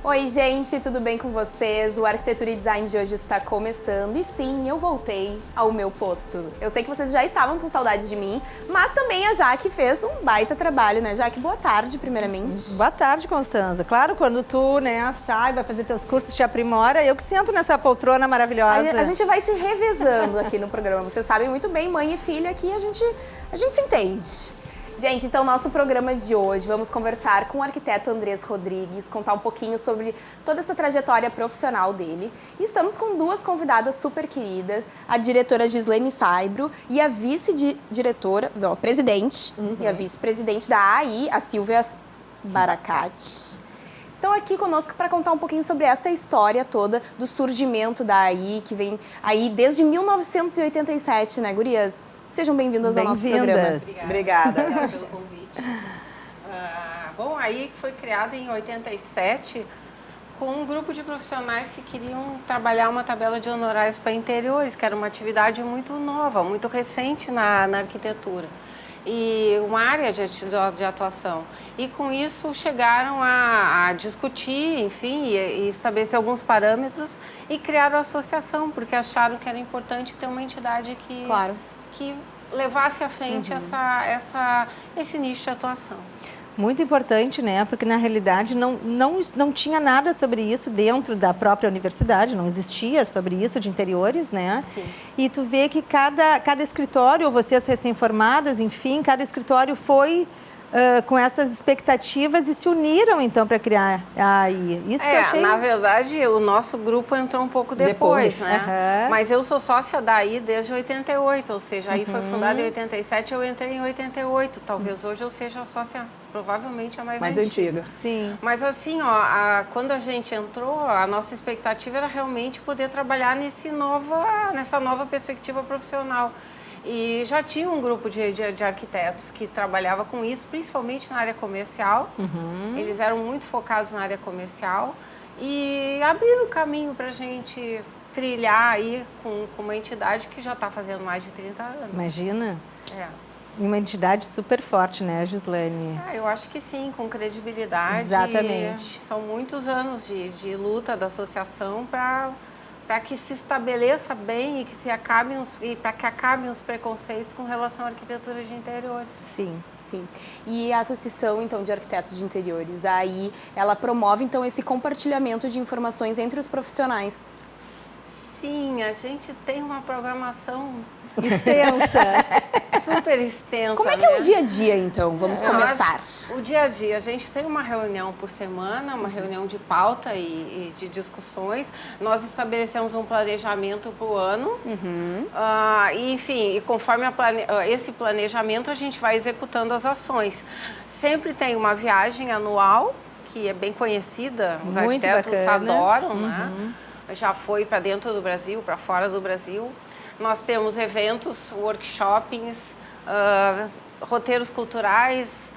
Oi, gente, tudo bem com vocês? O Arquitetura e Design de hoje está começando e sim, eu voltei ao meu posto. Eu sei que vocês já estavam com saudades de mim, mas também a Jaque fez um baita trabalho, né, Jaque? Boa tarde, primeiramente. Boa tarde, Constanza. Claro, quando tu, sai, vai fazer teus cursos, te aprimora, eu que sento nessa poltrona maravilhosa. A gente vai se revezando aqui no programa. Vocês sabem muito bem, mãe e filha, aqui a gente se entende. Gente, então nosso programa de hoje, vamos conversar com o arquiteto Andrés Rodrigues, contar um pouquinho sobre toda essa trajetória profissional dele. E estamos com duas convidadas super queridas, a diretora Gislene Saibro e a vice-diretora, não, presidente, e a vice-presidente da AI, a Silvia Baracate. Estão aqui conosco para contar um pouquinho sobre essa história toda do surgimento da AI, que vem aí desde 1987, né, gurias? Sejam bem-vindas ao nosso programa. Obrigada pelo convite. Bom, a AI foi criada em 87 com um grupo de profissionais que queriam trabalhar uma tabela de honorários para interiores, que era uma atividade muito nova, muito recente na arquitetura. E uma área de atuação. E com isso chegaram a discutir, enfim, e estabelecer alguns parâmetros e criaram a associação, porque acharam que era importante ter uma entidade que levasse à frente esse nicho de atuação. Muito importante, né? Porque na realidade não tinha nada sobre isso dentro da própria universidade, não existia sobre isso de interiores, né? Sim. E tu vê que cada escritório, vocês recém-formadas, enfim, cada escritório foi com essas expectativas e se uniram então para criar a AI. Isso que eu achei... Na verdade, o nosso grupo entrou um pouco depois, né? Uhum. Mas eu sou sócia da AI desde 88, ou seja, a AI foi fundada em 87, eu entrei em 88. Talvez hoje eu seja a sócia, provavelmente a mais antiga. Sim. Mas assim, quando a gente entrou, a nossa expectativa era realmente poder trabalhar nessa nova perspectiva profissional. E já tinha um grupo de arquitetos que trabalhava com isso, principalmente na área comercial. Uhum. Eles eram muito focados na área comercial e abriram o caminho para a gente trilhar aí com uma entidade que já está fazendo mais de 30 anos. Imagina? E uma entidade super forte, né, Gislene? Eu acho que sim, com credibilidade. Exatamente. São muitos anos de luta da associação para que se estabeleça bem e para que acabem os preconceitos com relação à arquitetura de interiores. Sim, sim. E a Associação, então, de Arquitetos de Interiores, aí ela promove, então, esse compartilhamento de informações entre os profissionais. Sim, a gente tem uma programação extensa, super extensa. Como é que é o dia a dia, então? Vamos começar. O dia a dia, a gente tem uma reunião por semana, uma reunião de pauta e de discussões. Nós estabelecemos um planejamento para o ano. Uhum. E conforme esse planejamento, a gente vai executando as ações. Sempre tem uma viagem anual, que é bem conhecida, os muito arquitetos bacana. Adoram, né? Já foi para dentro do Brasil, para fora do Brasil. Nós temos eventos, workshops, roteiros culturais,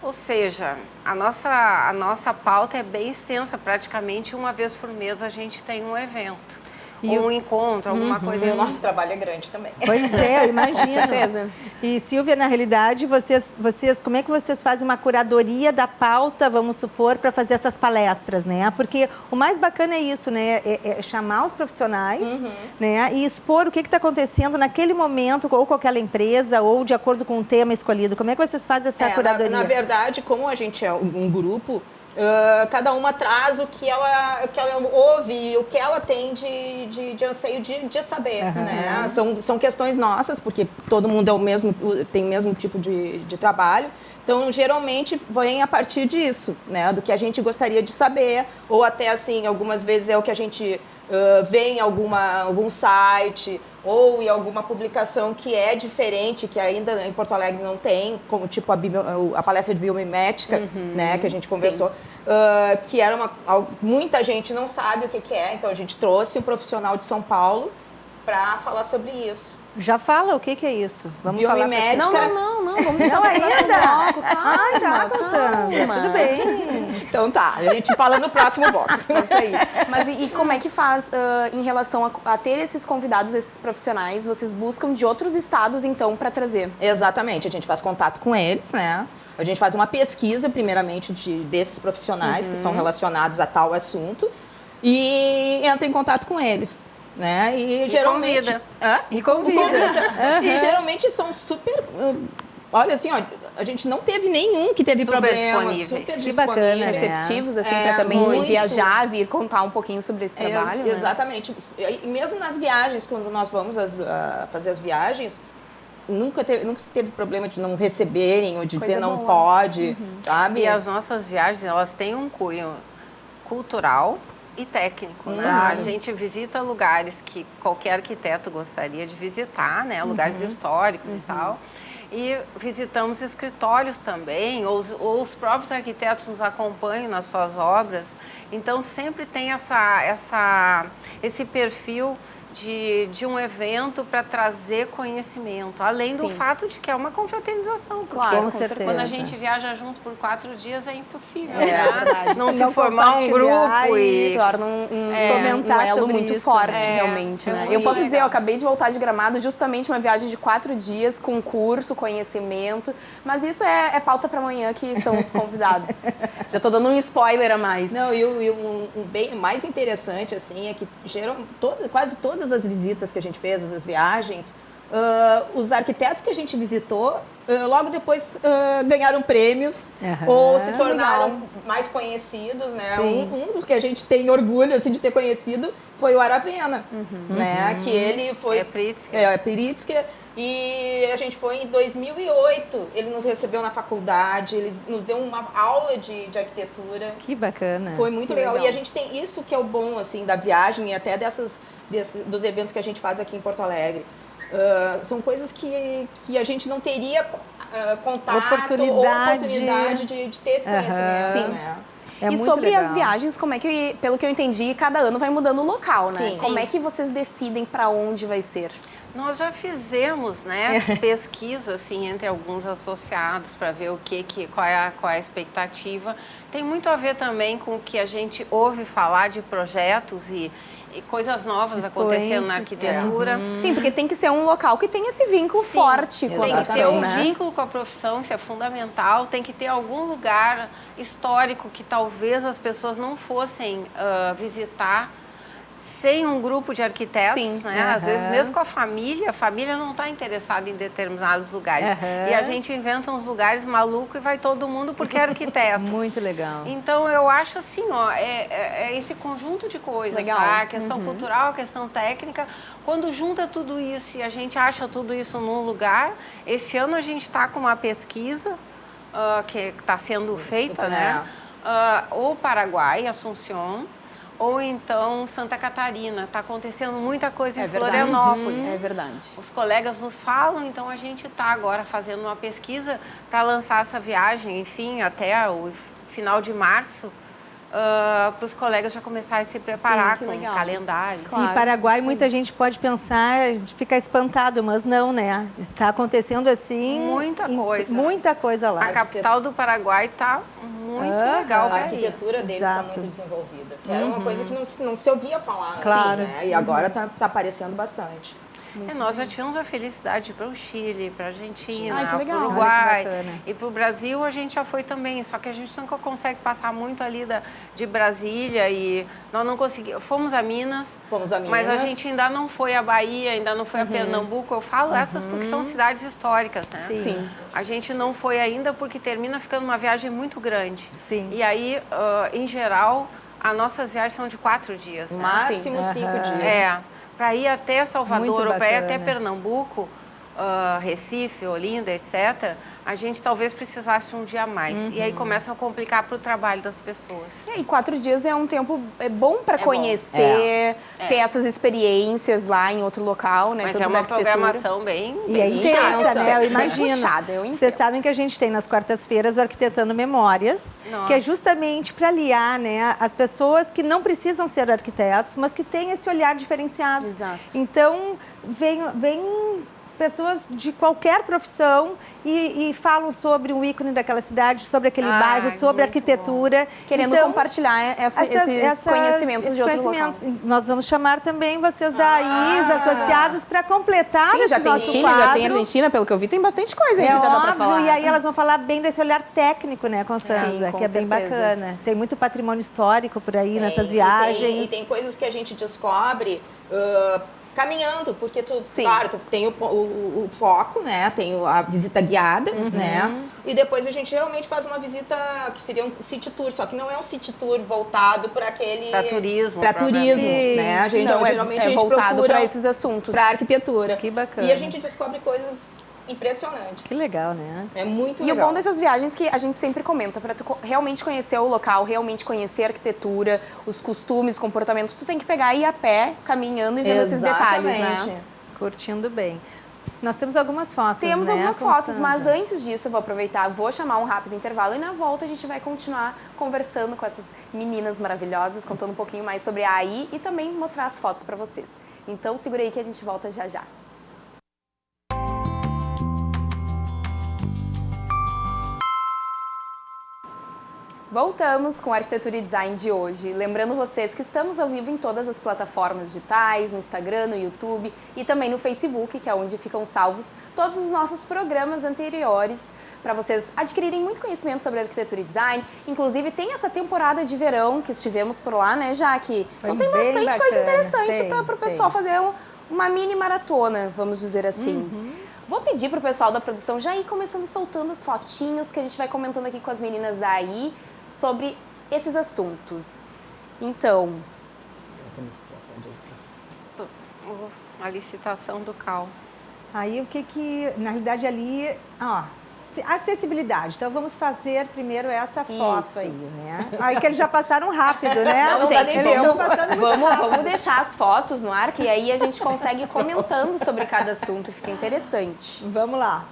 ou seja, a nossa pauta é bem extensa, praticamente uma vez por mês a gente tem um evento. Ou um encontro, alguma coisa. E o nosso trabalho é grande também. Pois é, eu imagino. Com certeza. E Silvia, na realidade, vocês, como é que vocês fazem uma curadoria da pauta, vamos supor, para fazer essas palestras, né? Porque o mais bacana é isso, né? É chamar os profissionais, né? E expor o que está acontecendo naquele momento, ou com aquela empresa, ou de acordo com o tema escolhido. Como é que vocês fazem essa curadoria? Na verdade, como a gente é um grupo, cada uma traz o que ela ouve, o que ela tem de anseio de saber, né? São questões nossas, porque todo mundo tem o mesmo tipo de trabalho. Então, geralmente, vem a partir disso, né? Do que a gente gostaria de saber, ou até, assim, algumas vezes é o que a gente vê em algum site, ou em alguma publicação que é diferente, que ainda em Porto Alegre não tem, como tipo a palestra de biomimética, né, que a gente conversou, que era muita gente não sabe o que é, então a gente trouxe um profissional de São Paulo para falar sobre isso. Já fala o que é isso? Vamos biomimética. Não, vamos deixar o próximo bloco. Calma, Constanza, tudo bem. Então tá, a gente fala no próximo bloco. Isso aí. Mas e como é que faz em relação a ter esses convidados, esses profissionais? Vocês buscam de outros estados, então, para trazer? Exatamente, a gente faz contato com eles, né? A gente faz uma pesquisa, primeiramente, desses profissionais que são relacionados a tal assunto e entra em contato com eles. Né? E geralmente convida. E convida. E geralmente são super, olha assim, ó, a gente não teve nenhum que teve Super problema, disponíveis. super Que bacana, disponíveis. Receptivos, assim, É, para também muito. viajar, vir contar um pouquinho sobre esse trabalho, né? Exatamente. E mesmo nas viagens, quando nós vamos fazer as viagens, nunca se teve problema de não receberem ou de Coisa dizer não boa. pode, sabe? E as nossas viagens, elas têm um cunho cultural e técnico, né? Claro. A gente visita lugares que qualquer arquiteto gostaria de visitar, né? Lugares históricos e tal. E visitamos escritórios também, ou os próprios arquitetos nos acompanham nas suas obras. Então, sempre tem esse perfil de um evento para trazer conhecimento, além do Sim. fato de que é uma confraternização. porque Claro, Com com certeza. certeza. quando a gente viaja junto por 4 dias, é impossível, É né? verdade. Não se Não formar um compartilhar grupo e... Torna fomentar um elo sobre muito isso, forte, né? realmente, É né? muito Eu posso dizer, eu legal. acabei de voltar de Gramado, justamente uma viagem de 4 dias, com curso, conhecimento, mas isso é pauta para amanhã, que são os convidados. Já tô dando um spoiler a mais. Não, e um bem mais interessante, assim, é que quase todas as visitas que a gente fez, as viagens, os arquitetos que a gente visitou, logo depois ganharam prêmios ou se tornaram mais conhecidos, né? Um que a gente tem orgulho, assim, de ter conhecido foi o Aravena, né? Que ele foi... É Pritzker. E a gente foi em 2008, ele nos recebeu na faculdade, ele nos deu uma aula de arquitetura. Que bacana. Foi muito Que legal. legal. E a gente tem isso que é o bom, assim, da viagem e até dos eventos que a gente faz aqui em Porto Alegre. São coisas que a gente não teria contato ou oportunidade de ter esse conhecimento, Sim. né? É E muito sobre legal. as viagens, como é que, pelo que eu entendi, cada ano vai mudando o local, né? Sim. Como é que vocês decidem para onde vai ser? Nós já fizemos, né, pesquisa assim entre alguns associados para ver qual é a expectativa. Tem muito a ver também com o que a gente ouve falar de projetos e coisas novas acontecendo na arquitetura. Sim, porque tem que ser um local que tenha esse vínculo Sim, forte com a tem que ter profissão, um né? vínculo com a profissão, isso é fundamental. Tem que ter algum lugar histórico que talvez as pessoas não fossem visitar sem um grupo de arquitetos, Sim. né? Às vezes mesmo com a família não está interessada em determinados lugares. E a gente inventa uns lugares malucos e vai todo mundo porque é arquiteto. Muito legal. Então, eu acho assim, ó, é esse conjunto de coisas, Legal. tá? A questão cultural, a questão técnica. Quando junta tudo isso e a gente acha tudo isso num lugar, esse ano a gente está com uma pesquisa que está sendo feita, né? Ou Paraguai, Assunção, ou então Santa Catarina. Está acontecendo muita coisa em Florianópolis. É verdade. Os colegas nos falam, então a gente está agora fazendo uma pesquisa para lançar essa viagem, enfim, até o final de março, para os colegas já começarem a se preparar que com legal. o calendário. Claro, E Paraguai, isso muita gente pode pensar, ficar espantado, mas não, né? Está acontecendo assim... Muita coisa lá. A capital do Paraguai está muito legal A para ir. arquitetura deles está Exato. muito desenvolvida. Que era uma coisa que não se ouvia falar antes, Claro. né? E agora está aparecendo bastante. Nós já tivemos a felicidade de ir para o Chile, para a Argentina, Ai, que legal. para o Uruguai. Olha que bacana. E para o Brasil a gente já foi também, só que a gente nunca consegue passar muito ali de Brasília e nós não conseguimos. Fomos a Minas, mas a gente ainda não foi à Bahia, ainda não foi a Pernambuco. Eu falo essas porque são cidades históricas, né? Sim. A gente não foi ainda porque termina ficando uma viagem muito grande. Sim. E aí, em geral, as nossas viagens são de 4 dias. Né? Máximo 5 dias. Para ir até Salvador, Muito ou para ir até bacana. Pernambuco, Recife, Olinda, etc., a gente talvez precisasse um dia a mais. E aí começa a complicar para o trabalho das pessoas. E 4 dias é um tempo bom para bom. conhecer, ter essas experiências lá em outro local, né? Mas tanto é da uma arquitetura. programação bem E é intensa, né? Eu imagino. puxada, eu entendo. Vocês sabem que a gente tem nas quartas-feiras o Arquitetando Memórias, Nossa. que é justamente para aliar, né, as pessoas que não precisam ser arquitetos, mas que têm esse olhar diferenciado. Exato. Então, vem pessoas de qualquer profissão e falam sobre um ícone daquela cidade, sobre aquele bairro, sobre arquitetura. Querendo compartilhar esses conhecimentos de outro local. Nós vamos chamar também vocês da AIS, associados, para completar esse nosso Chile, quadro. já tem Argentina, pelo que eu vi, tem bastante coisa aí que já dá para falar. E aí elas vão falar bem desse olhar técnico, né, Constanza? Sim, com que é bem certeza. bacana. Tem muito patrimônio histórico por aí nessas viagens. E tem coisas que a gente descobre caminhando, porque claro, tu tem o foco, né? Tem a visita guiada, né? E depois a gente geralmente faz uma visita que seria um city tour, só que não é um city tour voltado para aquele... Para turismo. Para turismo, né? A gente, não, geralmente é a gente voltado procura para esses assuntos. para arquitetura. Que bacana. E a gente descobre coisas impressionantes. Que legal, né? É muito E legal. o bom dessas viagens é que a gente sempre comenta, para tu realmente conhecer o local, realmente conhecer a arquitetura, os costumes, comportamentos, tu tem que pegar e ir a pé, caminhando e vendo esses detalhes, né? Curtindo bem. Nós temos algumas fotos, Temos né, algumas fotos, Constanza? mas antes disso eu vou aproveitar, vou chamar um rápido intervalo e na volta a gente vai continuar conversando com essas meninas maravilhosas, contando um pouquinho mais sobre a AI e também mostrar as fotos para vocês. Então segura aí que a gente volta já já. Voltamos com a Arquitetura e Design de hoje. Lembrando vocês que estamos ao vivo em todas as plataformas digitais, no Instagram, no YouTube e também no Facebook, que é onde ficam salvos todos os nossos programas anteriores, para vocês adquirirem muito conhecimento sobre arquitetura e design. Inclusive, tem essa temporada de verão que estivemos por lá, né, Jaque? Então tem bastante coisa interessante para o pessoal fazer uma mini maratona, vamos dizer assim. Vou pedir para o pessoal da produção já ir começando soltando as fotinhos que a gente vai comentando aqui com as meninas da AI sobre esses assuntos. Então... A licitação do CAL. Aí o que na realidade ali, acessibilidade. Então vamos fazer primeiro essa foto aí, né? Aí que eles já passaram rápido, né? Não, gente, eles estão passando vamos deixar as fotos no ar, que aí a gente consegue ir comentando sobre cada assunto, fica interessante. Vamos lá.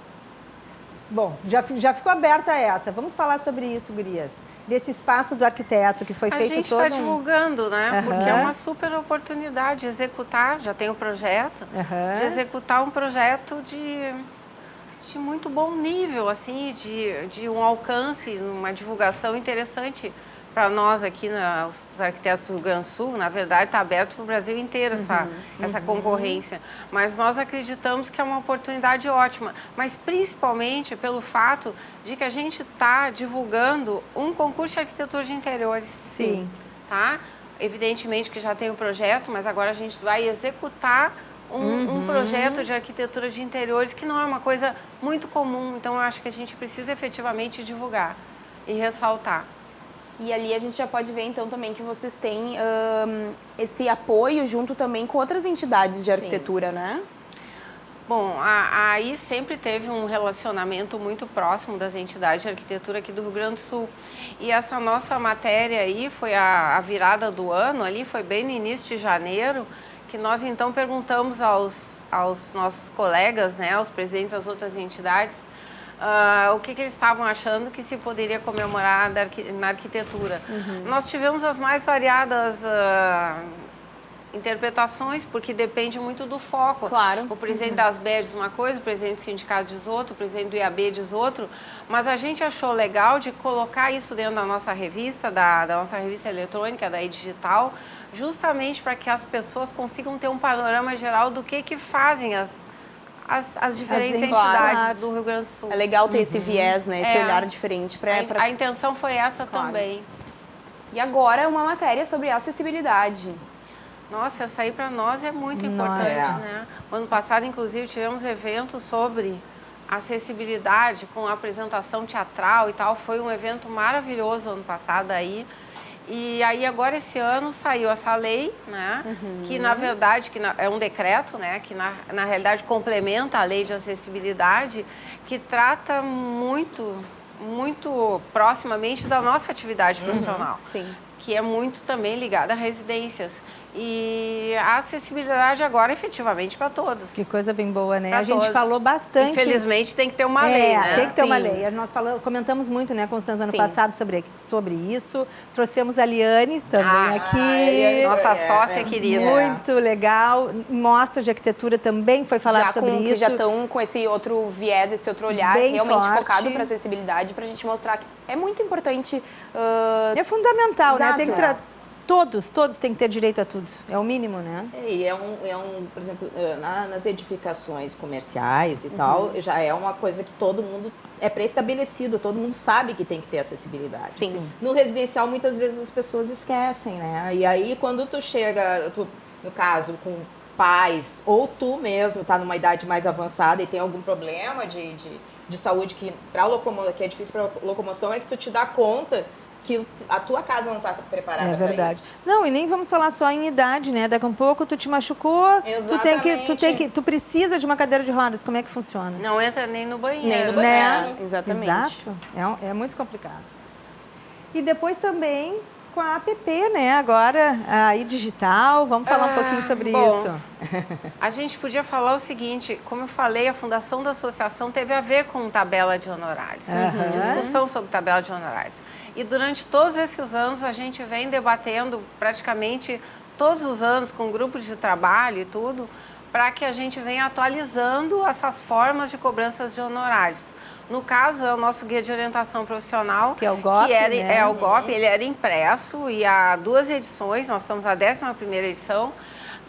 Bom, já ficou aberta essa. Vamos falar sobre isso, gurias. Desse espaço do arquiteto que foi feito todo... A gente está divulgando, né? Porque é uma super oportunidade de executar, já tem o projeto, de executar um projeto de muito bom nível, assim, de um alcance, uma divulgação interessante para nós aqui, os arquitetos do Rio Grande do Sul. Na verdade, está aberto para o Brasil inteiro essa concorrência. Mas nós acreditamos que é uma oportunidade ótima, mas principalmente pelo fato de que a gente está divulgando um concurso de arquitetura de interiores. Sim. Tá? Evidentemente que já tem o projeto, mas agora a gente vai executar um projeto de arquitetura de interiores que não é uma coisa muito comum. Então, eu acho que a gente precisa efetivamente divulgar e ressaltar. E ali a gente já pode ver, então, também que vocês têm esse apoio junto também com outras entidades de arquitetura, né? Bom, a AI sempre teve um relacionamento muito próximo das entidades de arquitetura aqui do Rio Grande do Sul. E essa nossa matéria aí foi a virada do ano, ali foi bem no início de janeiro, que nós então perguntamos aos nossos colegas, né, aos presidentes das outras entidades, o que eles estavam achando que se poderia comemorar na arquitetura. Nós tivemos as mais variadas interpretações, porque depende muito do foco. Claro. O presidente das BED diz uma coisa, o presidente do sindicato diz outra, o presidente do IAB diz outro, mas a gente achou legal de colocar isso dentro da nossa revista, da nossa revista eletrônica, da digital, justamente para que as pessoas consigam ter um panorama geral do que fazem as diferentes entidades do Rio Grande do Sul. É legal ter esse viés, né? Esse olhar diferente. A intenção foi essa também. E agora uma matéria sobre acessibilidade. Nossa, essa aí para nós é muito importante, né? Ano passado, inclusive, tivemos eventos sobre acessibilidade, com apresentação teatral e tal. Foi um evento maravilhoso ano passado aí. E aí agora esse ano saiu essa lei, né? Que na verdade é um decreto, né? Que na realidade complementa a lei de acessibilidade, que trata muito proximamente da nossa atividade profissional. Sim. Que é muito também ligada a residências. E a acessibilidade agora, efetivamente, para todos. Que coisa bem boa, né? Pra A gente todos. falou bastante. Infelizmente, tem que ter uma lei, né? Tem que ter uma Sim. lei. Nós comentamos muito, né, Constança, ano Sim. passado sobre isso. Trouxemos a Liane também aqui. Liane, Nossa sócia querida. Muito legal. Mostra de arquitetura também foi falado já sobre que isso. já estão com esse outro viés, esse outro olhar Bem realmente forte. focado para acessibilidade, para a gente mostrar que é muito importante. É fundamental, né? Exato. Tem que todos têm que ter direito a tudo. É o mínimo, né? E por exemplo, nas edificações comerciais e tal, já é uma coisa que todo mundo é pré-estabelecido, todo mundo sabe que tem que ter acessibilidade. Sim. No residencial, muitas vezes as pessoas esquecem, né? E aí, quando tu chega, no caso, com pais, ou tu mesmo tá numa idade mais avançada e tem algum problema de saúde que é difícil para locomoção, é que tu te dá conta que a tua casa não está preparada É para verdade. isso. Não, e nem vamos falar só em idade, né? Daqui a pouco tu te machucou, tu precisa de uma cadeira de rodas. Como é que funciona? Não entra nem no banheiro. Nem no Né? banheiro. Exatamente. Exato. É muito complicado. E depois também com a app, né? Agora, aí digital. Vamos falar um pouquinho sobre bom, isso. A gente podia falar o seguinte, como eu falei, a fundação da associação teve a ver com tabela de honorários. Discussão sobre tabela de honorários. E durante todos esses anos a gente vem debatendo praticamente todos os anos com grupos de trabalho e tudo, para que a gente venha atualizando essas formas de cobranças de honorários. No caso, é o nosso guia de orientação profissional, Que é o GOP, né? É o GOP, ele era impresso e há 2 edições, nós estamos na 11ª edição,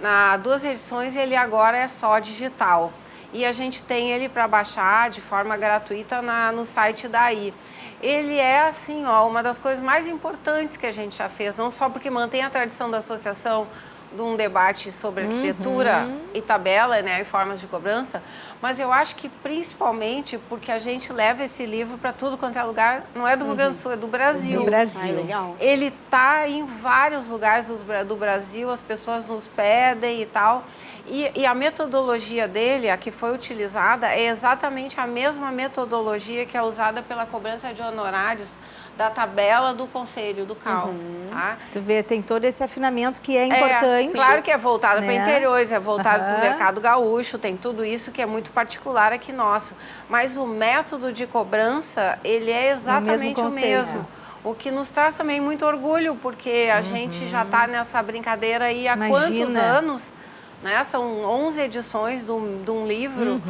na 2 edições ele agora é só digital. E a gente tem ele para baixar de forma gratuita no site da AI. Ele é, assim, ó, uma das coisas mais importantes que a gente já fez, não só porque mantém a tradição da associação de um debate sobre arquitetura e tabela, né, e formas de cobrança, mas eu acho que principalmente porque a gente leva esse livro para tudo quanto é lugar, não é do Rio Grande do Sul, é do Brasil. Do Brasil. Ai, legal. Ele está em vários lugares do Brasil, as pessoas nos pedem e tal. E a metodologia dele, a que foi utilizada, é exatamente a mesma metodologia que é usada pela cobrança de honorários da tabela do Conselho do CAL. Tá? Tu vê, tem todo esse afinamento que é importante. Claro que é voltado né? para interiores, é voltado para o mercado gaúcho, tem tudo isso que é muito particular aqui nosso. Mas o método de cobrança, ele é exatamente o mesmo. O que nos traz também muito orgulho, porque a gente já está nessa brincadeira aí há quantos anos? Né? São 11 edições de um livro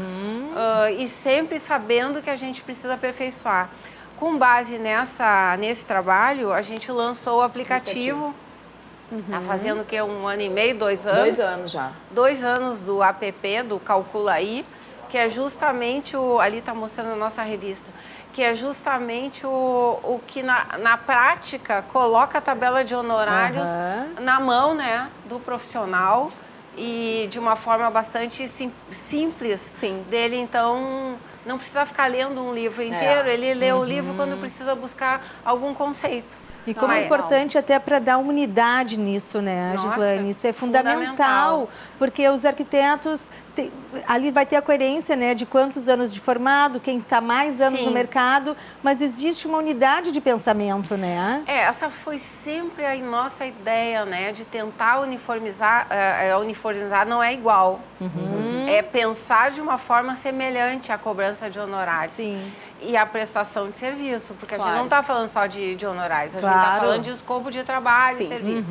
e sempre sabendo que a gente precisa aperfeiçoar. Com base nesse trabalho, a gente lançou o aplicativo. Está fazendo o quê? 1 ano e meio, 2 anos? 2 anos já. 2 anos do app, do Calcula aí, que é justamente ali está mostrando a nossa revista, que é justamente o que na prática coloca a tabela de honorários na mão, né, do profissional e de uma forma bastante simples dele, então não precisa ficar lendo um livro inteiro, ele lê o livro quando precisa buscar algum conceito. E como é importante até para dar unidade nisso, né, Gislaine? Isso é fundamental, porque os arquitetos, ali vai ter a coerência, né, de quantos anos de formado, quem está mais anos no mercado, mas existe uma unidade de pensamento, né? Essa foi sempre a nossa ideia, né, de tentar uniformizar, uniformizar não é igual, é pensar de uma forma semelhante à cobrança de honorários. Sim. E a prestação de serviço, porque a gente não está falando só de honorários, a gente está falando de escopo de trabalho e serviço.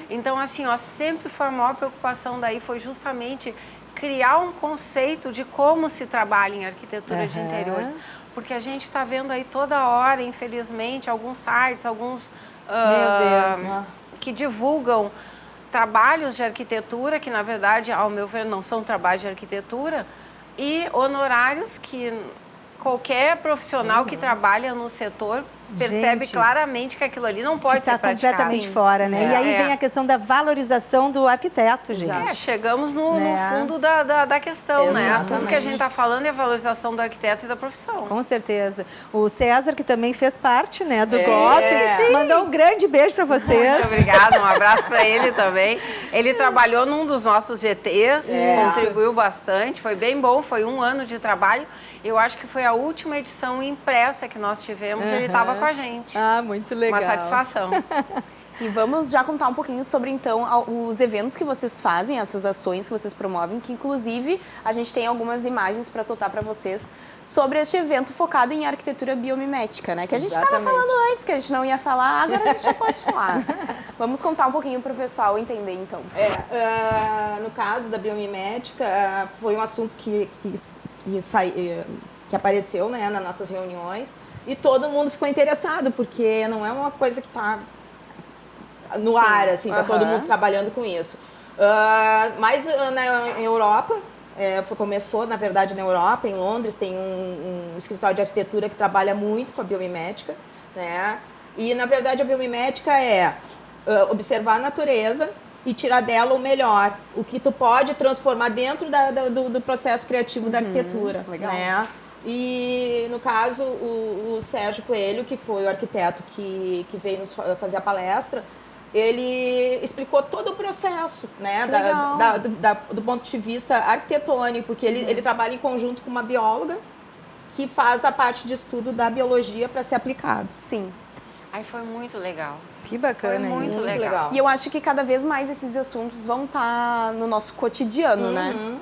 Então, assim, sempre foi a maior preocupação daí, foi justamente criar um conceito de como se trabalha em arquitetura de interiores. Porque a gente está vendo aí toda hora, infelizmente, alguns sites, alguns que divulgam trabalhos de arquitetura, que na verdade, ao meu ver, não são trabalhos de arquitetura, e honorários que qualquer profissional que trabalha no setor percebe claramente que aquilo ali não pode ser praticado. Está completamente fora, né? E aí vem a questão da valorização do arquiteto, gente. Chegamos no fundo da questão, né? Tudo que a gente está falando é a valorização do arquiteto e da profissão. Com certeza. O César, que também fez parte, né, do GOP, mandou um grande beijo para vocês. Muito obrigada, um abraço para ele também. Ele trabalhou num dos nossos GTs, contribuiu bastante, foi bem bom, foi 1 ano de trabalho. Eu acho que foi a última edição impressa que nós tivemos, ele estava com a gente. Muito legal. Uma satisfação. E vamos já contar um pouquinho sobre, então, os eventos que vocês fazem, essas ações que vocês promovem, que inclusive a gente tem algumas imagens para soltar para vocês sobre este evento focado em arquitetura biomimética, né? Que a gente estava falando antes, que a gente não ia falar, agora a gente já pode falar. Vamos contar um pouquinho para o pessoal entender, então. No caso da biomimética, foi um assunto que apareceu, né, nas nossas reuniões, e todo mundo ficou interessado, porque não é uma coisa que está no ar, assim, tá todo mundo trabalhando com isso. Mas na Europa, começou, na verdade, na Europa, em Londres, tem um escritório de arquitetura que trabalha muito com a biomimética, né? E, na verdade, a biomimética é observar a natureza e tirar dela o melhor, o que tu pode transformar dentro do processo criativo da arquitetura. Legal. Né? E, no caso, o Sérgio Coelho, que foi o arquiteto que veio nos fazer a palestra, ele explicou todo o processo, né, do ponto de vista arquitetônico, porque ele trabalha em conjunto com uma bióloga que faz a parte de estudo da biologia para ser aplicado. Sim. Aí foi muito legal. Que bacana. Foi muito legal. E eu acho que cada vez mais esses assuntos vão estar no nosso cotidiano, né?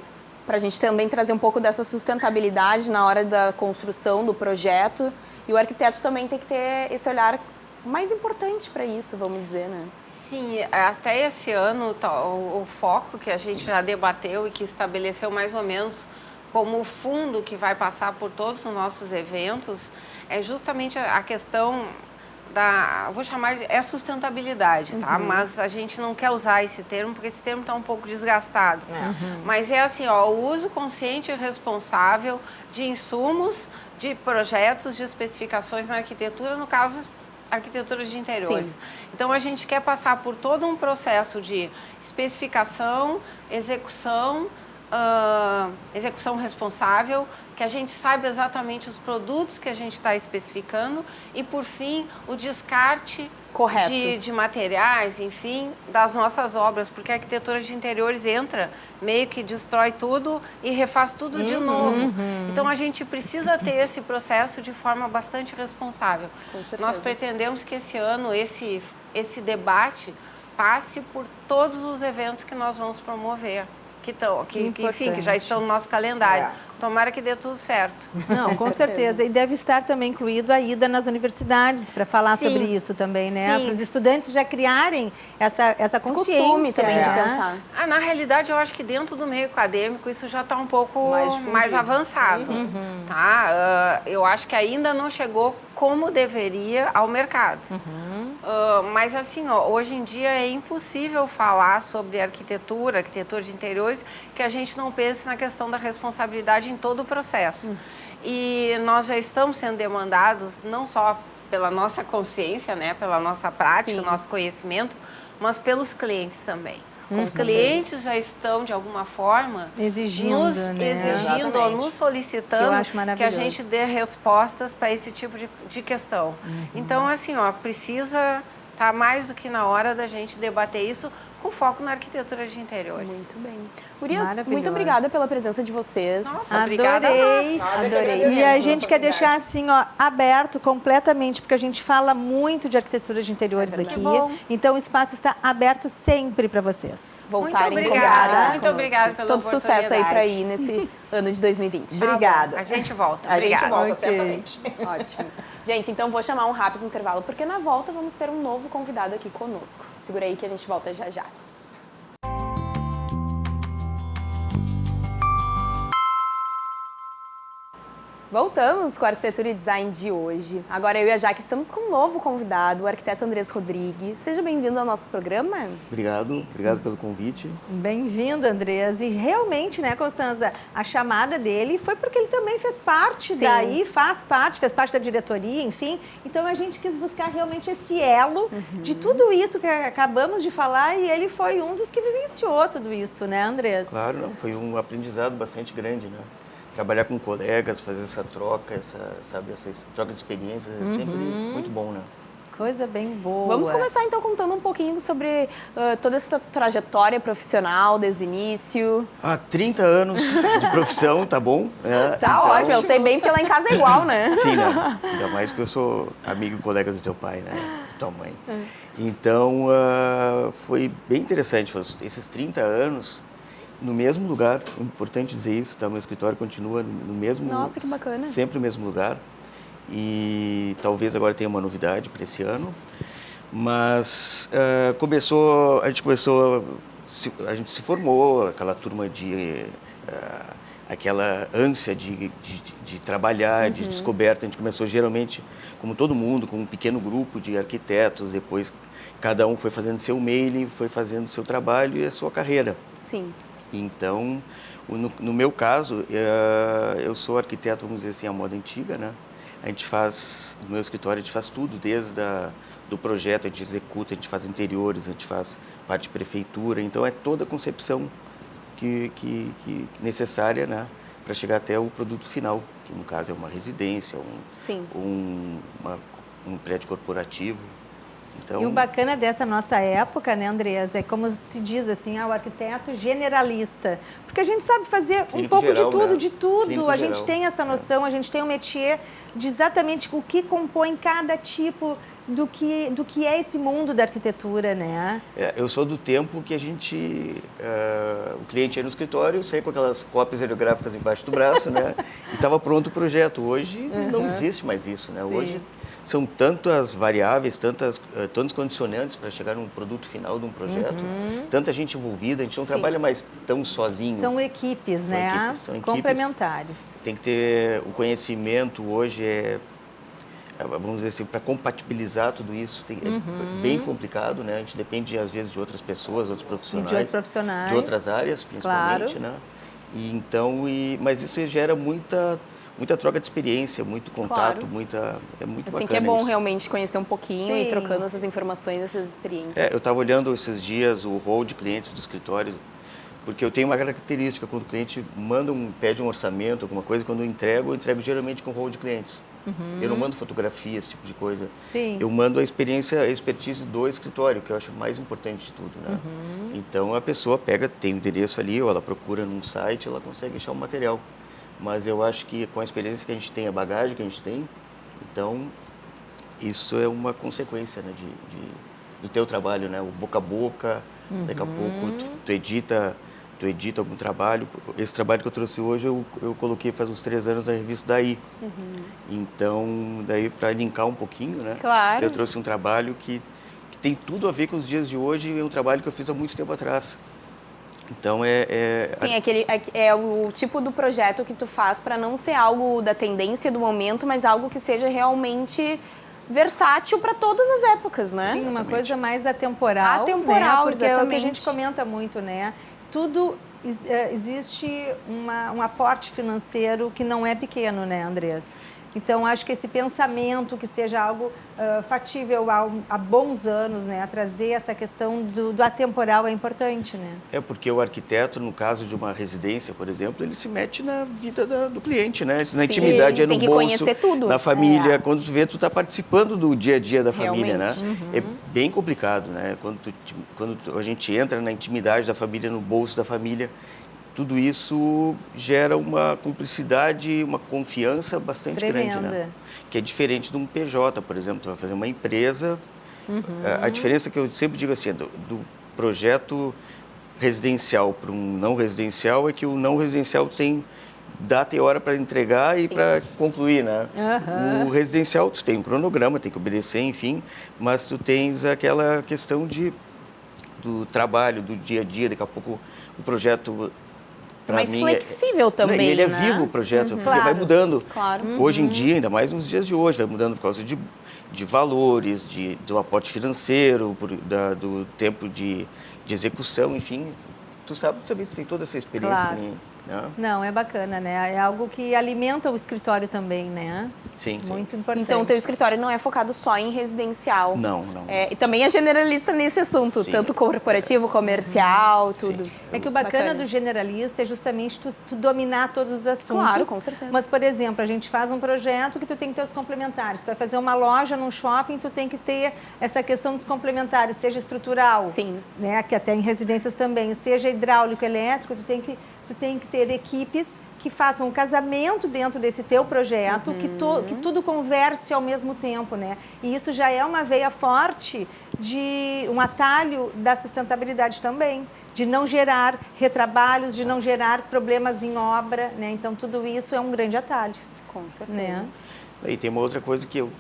Para a gente também trazer um pouco dessa sustentabilidade na hora da construção do projeto. E o arquiteto também tem que ter esse olhar mais importante para isso, vamos dizer, né? Sim, até esse ano o foco que a gente já debateu e que estabeleceu mais ou menos como fundo que vai passar por todos os nossos eventos é justamente a questão vou chamar de sustentabilidade, tá? Mas a gente não quer usar esse termo porque esse termo está um pouco desgastado. Mas é assim, ó, o uso consciente e responsável de insumos, de projetos, de especificações na arquitetura, no caso arquitetura de interiores. Sim. Então a gente quer passar por todo um processo de especificação, execução responsável, que a gente saiba exatamente os produtos que a gente está especificando e, por fim, o descarte de materiais, enfim, das nossas obras, porque a arquitetura de interiores entra, meio que destrói tudo e refaz tudo de novo. Então, a gente precisa ter esse processo de forma bastante responsável. Com certeza. Nós pretendemos que esse ano esse debate passe por todos os eventos que nós vamos promover. Que já estão no nosso calendário. Tomara que dê tudo certo. Não, com certeza. E deve estar também incluído a ida nas universidades para falar sobre isso também, né? Para os estudantes já criarem essa consciência. Costume também de pensar. Na realidade, eu acho que dentro do meio acadêmico isso já está um pouco mais avançado. Tá? Eu acho que ainda não chegou como deveria ao mercado. Mas assim, hoje em dia é impossível falar sobre arquitetura de interiores, que a gente não pense na questão da responsabilidade em todo o processo. E nós já estamos sendo demandados não só pela nossa consciência, né, pela nossa prática, nosso conhecimento, mas pelos clientes também. Os clientes já estão, de alguma forma, exigindo ou nos solicitando que a gente dê respostas para esse tipo de questão. Então, assim, precisa estar mais do que na hora da gente debater isso com foco na arquitetura de interiores. Muito bem. Gurias, muito obrigada pela presença de vocês. Nossa, obrigada. Adorei. E a gente quer deixar assim, aberto completamente, porque a gente fala muito de arquitetura de interiores aqui. Então o espaço está aberto sempre para vocês. Voltarem convidadas. Muito obrigada pela todo oportunidade. Sucesso aí para ir nesse ano de 2020. Obrigada. A gente volta. A gente volta, certamente. Ótimo. Gente, então vou chamar um rápido intervalo, porque na volta vamos ter um novo convidado aqui conosco. Segura aí que a gente volta já já. Voltamos com a Arquitetura e Design de hoje. Agora eu e a Jaque estamos com um novo convidado, o arquiteto Andrés Rodrigues. Seja bem-vindo ao nosso programa. Obrigado pelo convite. Bem-vindo, Andrés. E realmente, né, Constanza, a chamada dele foi porque ele também fez parte fez parte da diretoria, enfim. Então a gente quis buscar realmente esse elo de tudo isso que acabamos de falar e ele foi um dos que vivenciou tudo isso, né, Andrés? Claro, não, foi um aprendizado bastante grande, né? Trabalhar com colegas, fazer essa troca, essa troca de experiências é sempre muito bom, né? Coisa bem boa. Vamos começar então contando um pouquinho sobre toda essa trajetória profissional desde o início. 30 anos de profissão, tá bom? Tá ótimo, eu sei bem porque lá em casa é igual, né? Sim, né? Ainda mais que eu sou amigo e colega do teu pai, né? tua mãe. Então, foi bem interessante. Foram esses 30 anos no mesmo lugar. É importante dizer isso, tá? Meu escritório continua no mesmo... Nossa, que bacana. Sempre no mesmo lugar. E talvez agora tenha uma novidade para esse ano. Mas a gente se formou, aquela turma de... aquela ânsia de trabalhar, de descoberta. A gente começou geralmente, como todo mundo, com um pequeno grupo de arquitetos, depois cada um foi fazendo seu mailing, foi fazendo seu trabalho e a sua carreira. Sim. Então, no meu caso, eu sou arquiteto, vamos dizer assim, à moda antiga, né? No meu escritório a gente faz tudo, desde do projeto, a gente executa, a gente faz interiores, a gente faz parte de prefeitura, então é toda a concepção que necessária, né, para chegar até o produto final, que no caso é uma residência, um prédio corporativo. Então... E o bacana dessa nossa época, né, Andreas, é como se diz assim, o arquiteto generalista. Porque a gente sabe fazer um pouco geral, de tudo, né? de tudo. Clínico A gente geral. tem essa noção, a gente tem um métier de exatamente o que compõe cada tipo do que é esse mundo da arquitetura, né? Eu sou do tempo que a gente... o cliente ia no escritório, saía com aquelas cópias heliográficas embaixo do braço, né? E estava pronto o projeto. Hoje não existe mais isso, né? Sim. Hoje são tantas variáveis, tantos condicionantes para chegar num produto final de um projeto, tanta gente envolvida, a gente não trabalha mais tão sozinho. São equipes, né? São equipes complementares. Tem que ter o conhecimento hoje, vamos dizer assim, para compatibilizar tudo isso, é bem complicado, né? A gente depende, às vezes, de outras pessoas, outros profissionais. De outros profissionais. De outras áreas, principalmente, claro. né? E, então, mas isso gera muita troca de experiência, muito contato, claro. É muito assim bacana que é bom isso. realmente conhecer um pouquinho Sim. e trocando essas informações, essas experiências. Eu estava olhando esses dias o rol de clientes do escritório, porque eu tenho uma característica, quando o cliente pede um orçamento, alguma coisa, quando eu entrego geralmente com rol de clientes. Eu não mando fotografia, esse tipo de coisa. Sim. Eu mando a expertise do escritório, que eu acho mais importante de tudo, né? Então a pessoa tem o endereço ali, ou ela procura num site, ela consegue achar o material. Mas eu acho que com a experiência que a gente tem, a bagagem que a gente tem, então isso é uma consequência, né, do teu trabalho, né? O boca a boca, daqui a pouco tu edita algum trabalho. Esse trabalho que eu trouxe hoje, eu coloquei faz uns 3 anos na revista Daí. Então, daí para linkar um pouquinho, né? Claro. Eu trouxe um trabalho que tem tudo a ver com os dias de hoje, é um trabalho que eu fiz há muito tempo atrás. Então, Sim, é o tipo do projeto que tu faz para não ser algo da tendência do momento, mas algo que seja realmente versátil para todas as épocas, né? Sim, uma coisa mais atemporal. Atemporal, né? Porque exatamente. é o que a gente comenta muito, né? Tudo existe um aporte financeiro que não é pequeno, né, Andrés? Então, acho que esse pensamento, que seja algo factível há bons anos, né? Trazer essa questão do atemporal é importante, né? Porque o arquiteto, no caso de uma residência, por exemplo, ele se mete na vida do cliente, né? Na intimidade, no tem que bolso, conhecer tudo. na família. Quando tu vê, tu está participando do dia a dia da família, né? Realmente. É bem complicado, né? Quando a gente entra na intimidade da família, no bolso da família, tudo isso gera uma cumplicidade, uma confiança bastante grande, né? Que é diferente de um PJ, por exemplo. Tu vai fazer uma empresa. A diferença que eu sempre digo assim, do projeto residencial para um não residencial é que o não residencial tem data e hora para entregar e para concluir, né? O residencial tu tem um cronograma, tem que obedecer, enfim, mas tu tens aquela questão do trabalho, do dia a dia. Daqui a pouco o projeto... mais flexível também, ele é né? vivo o projeto, porque Claro. vai mudando. Claro. Hoje em dia, ainda mais nos dias de hoje, vai mudando por causa de valores, do aporte financeiro, do tempo de execução, enfim. Tu sabe também, tu tem toda essa experiência. Claro. Né? Não, é bacana, né? É algo que alimenta o escritório também, né? Sim, sim. Muito importante. Então, o teu escritório não é focado só em residencial. Não. E também é generalista nesse assunto, Sim. tanto corporativo, comercial, tudo. Sim. É que o bacana do generalista é justamente tu dominar todos os assuntos. Claro, com certeza. Mas, por exemplo, a gente faz um projeto que tu tem que ter os complementares. Tu vai fazer uma loja num shopping, tu tem que ter essa questão dos complementares, seja estrutural, Sim. né? Que até em residências também, seja hidráulico, elétrico, tu tem que ter ter equipes que façam um casamento dentro desse teu projeto, que tudo converse ao mesmo tempo, né? E isso já é uma veia forte de um atalho da sustentabilidade também, de não gerar retrabalhos, de não gerar problemas em obra, né? Então, tudo isso é um grande atalho. Com certeza. Né? E tem uma outra coisa que eu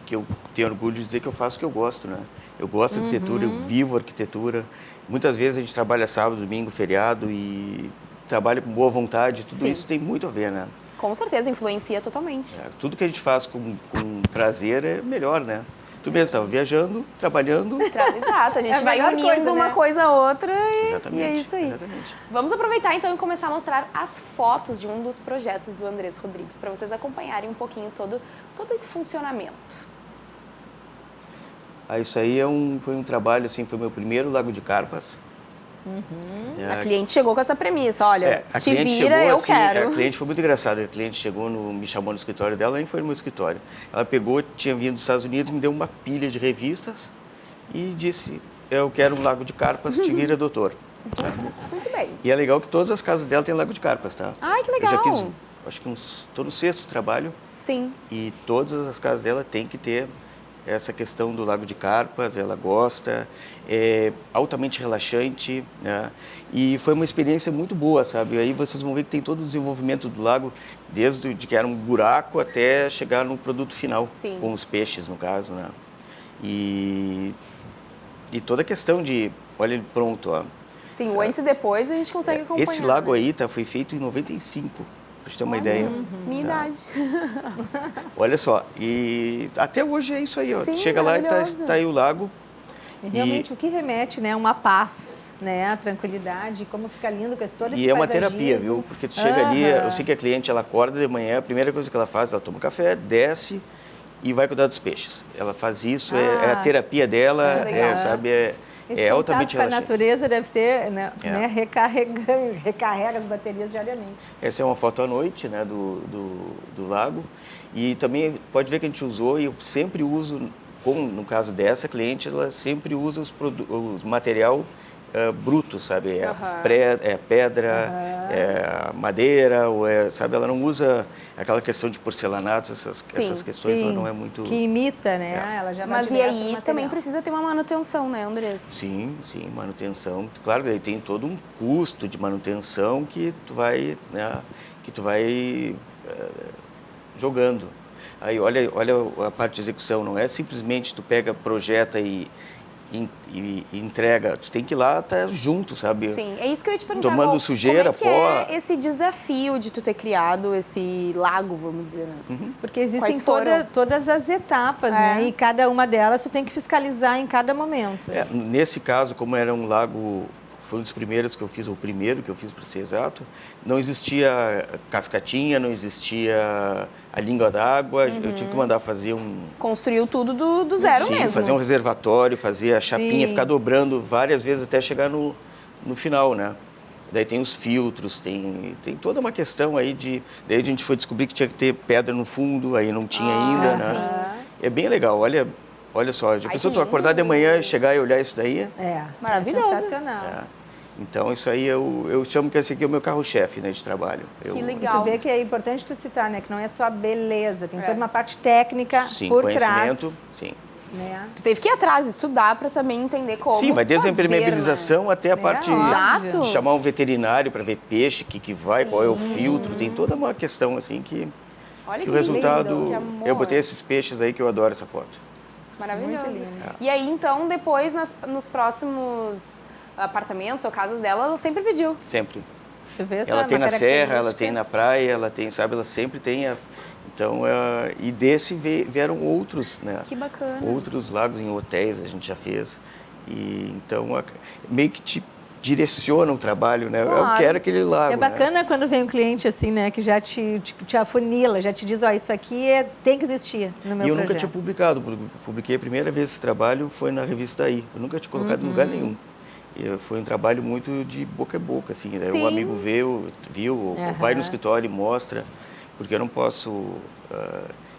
tenho orgulho de dizer que eu faço o que eu gosto, né? Eu gosto de arquitetura, eu vivo arquitetura. Muitas vezes a gente trabalha sábado, domingo, feriado e trabalha com boa vontade. Tudo Sim. isso tem muito a ver, né? Com certeza, influencia totalmente. Tudo que a gente faz com prazer é melhor, né? Tu mesmo estava viajando, trabalhando. Exato, a gente É a vai melhor unindo coisa, uma né? coisa a outra Exatamente. e é isso aí. Exatamente. Vamos aproveitar então e começar a mostrar as fotos de um dos projetos do Andrés Rodrigues, para vocês acompanharem um pouquinho todo esse funcionamento. Isso aí foi um trabalho, assim, foi meu primeiro Lago de Carpas. A cliente chegou com essa premissa, olha, A te cliente vira, chegou eu assim, quero. A cliente foi muito engraçada. A cliente chegou, me chamou no escritório dela, nem foi no meu escritório. Ela pegou, tinha vindo dos Estados Unidos, me deu uma pilha de revistas e disse, eu quero um Lago de Carpas, te vira, doutor. Muito bem. E é legal que todas as casas dela têm Lago de Carpas, tá? Ai, que legal. Eu já fiz, acho que estou no 6º trabalho Sim. e todas as casas dela têm que ter essa questão do Lago de Carpas, ela gosta, é altamente relaxante, né? E foi uma experiência muito boa, sabe? Aí vocês vão ver que tem todo o desenvolvimento do lago, desde que era um buraco até chegar no produto final, Sim. com os peixes, no caso, né? E toda a questão de, olha ele pronto, ó. Sim, o antes e depois a gente consegue acompanhar. Esse lago né? aí foi feito em 95, pra gente ter uma ideia. Minha idade. Olha só, e até hoje é isso aí, ó. Sim, Chega lá e maravilhoso. tá aí o lago. E realmente o que remete, né? Uma paz, né? A tranquilidade, como fica lindo com todo esse E é uma paisagismo. terapia, viu? Porque tu chega ali, eu sei que a cliente, ela acorda de manhã, a primeira coisa que ela faz, ela toma um café, desce e vai cuidar dos peixes. Ela faz isso, é a terapia dela, legal. sabe? Esse É contato altamente com a relaxante. natureza deve ser, né? Recarrega as baterias diariamente. Essa é uma foto à noite, né, do lago. E também pode ver que a gente usou, e eu sempre uso, como no caso dessa cliente, ela sempre usa os material bruto, sabe? É pedra, é madeira, sabe? Ela não usa aquela questão de porcelanato, essas questões, ela não é muito... Que imita, né? Ela já vai Mas e direto no aí material. também precisa ter uma manutenção, né, Andrés? Sim, manutenção. Claro que aí tem todo um custo de manutenção que tu vai, né, jogando. Aí olha a parte de execução, não é simplesmente tu pega, projeta e entrega, tu tem que ir lá, tá junto, sabe? Sim, é isso que eu ia te perguntar. Tomando sujeira, como é que pó. é esse desafio de tu ter criado esse lago, vamos dizer, né? Porque existem Quais foram? todas as etapas, né? E cada uma delas tu tem que fiscalizar em cada momento. Nesse caso, como era um lago, foi um dos primeiros que eu fiz, ou o primeiro que eu fiz, para ser exato, não existia cascatinha, não existia a língua d'água, eu tive que mandar fazer Construiu tudo do zero Sim, mesmo. fazer um reservatório, fazer a chapinha, Sim. ficar dobrando várias vezes até chegar no final, né? Daí tem os filtros, tem toda uma questão aí daí a gente foi descobrir que tinha que ter pedra no fundo, aí não tinha ainda, né? É bem legal, olha só, já pensou tu acordar de manhã e chegar e olhar isso daí? Maravilhoso. É sensacional. Então isso aí eu chamo que esse aqui é o meu carro-chefe, né, de trabalho. Que E legal. tu vê que é importante tu citar, né? Que não é só a beleza, tem toda uma parte técnica Sim, por conhecimento, trás. sim. Né? Tu teve que ir atrás, estudar para também entender como Sim, vai desde a fazer, impermeabilização até a parte... Exato. Chamar um veterinário para ver peixe, que vai, qual é o filtro, tem toda uma questão assim que... Olha que que o resultado, lindo, que amor. eu botei esses peixes aí que eu adoro essa foto. Maravilhoso. Muito lindo. E aí, então, depois, nos próximos apartamentos ou casas dela, ela sempre pediu. Sempre. Tu vê essa Ela tem na serra, ela característica? tem na praia, ela tem, sabe, ela sempre tem. Então, e desse vieram outros, né? Que bacana. Outros lagos em hotéis a gente já fez. E então, meio que te direciona o trabalho, né? Claro. Eu quero aquele lago, É bacana quando vem um cliente assim, né, que já te afunila, já te diz, ó, isso aqui tem que existir no meu E eu projeto. nunca tinha publicado, publiquei a primeira vez esse trabalho, foi na revista Aí. Eu nunca tinha colocado em lugar nenhum. E foi um trabalho muito de boca a boca, assim, né? Sim. Um amigo viu, ou vai no escritório e mostra, porque eu não posso